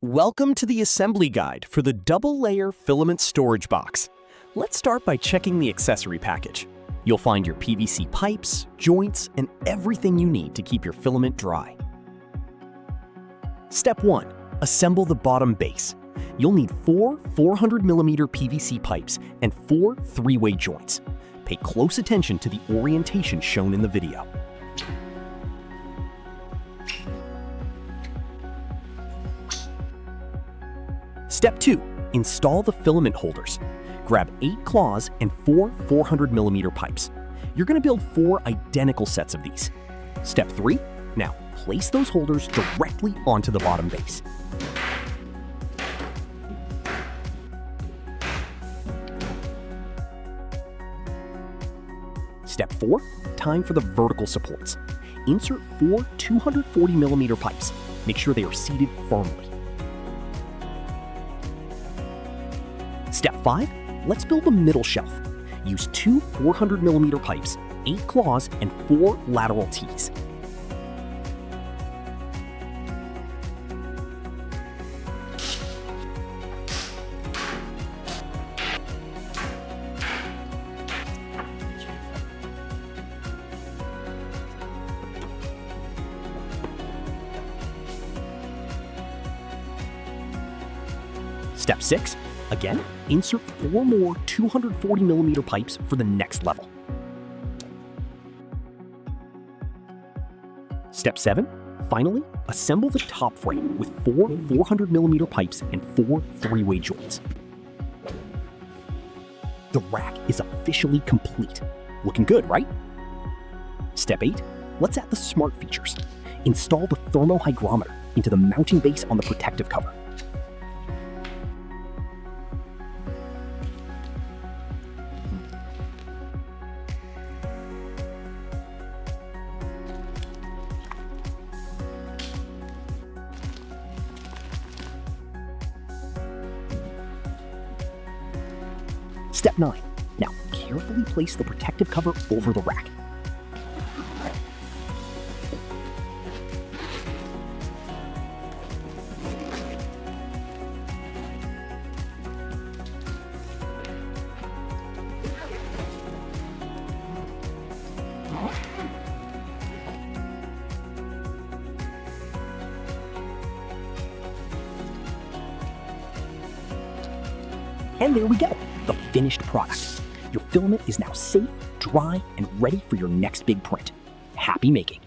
Welcome to the assembly guide for the double-layer filament storage box. Let's start by checking the accessory package. You'll find your PVC pipes, joints, and everything you need to keep your filament dry. Step 1. Assemble the bottom base. You'll need 4 400mm PVC pipes and 4 3-way joints. Pay close attention to the orientation shown in the video. Step 2. Install the filament holders. Grab 8 claws and 4 400mm pipes. You're going to build 4 identical sets of these. Step 3. Now place those holders directly onto the bottom base. Step 4. Time for the vertical supports. Insert 4 240mm pipes. Make sure they are seated firmly. Step 5. Let's build the middle shelf. Use 2 400mm pipes, 8 claws, and 4 lateral tees. Step 6. Again, insert 4 more 240mm pipes for the next level. Step 7. Finally, assemble the top frame with 4 400mm pipes and 4 3-way joints. The rack is officially complete. Looking good, right? Step 8. Let's add the smart features. Install the thermohygrometer into the mounting base on the protective cover. Step 9. Now, carefully place the protective cover over the rack. And there we go, the finished product. Your filament is now safe, dry, and ready for your next big print. Happy making!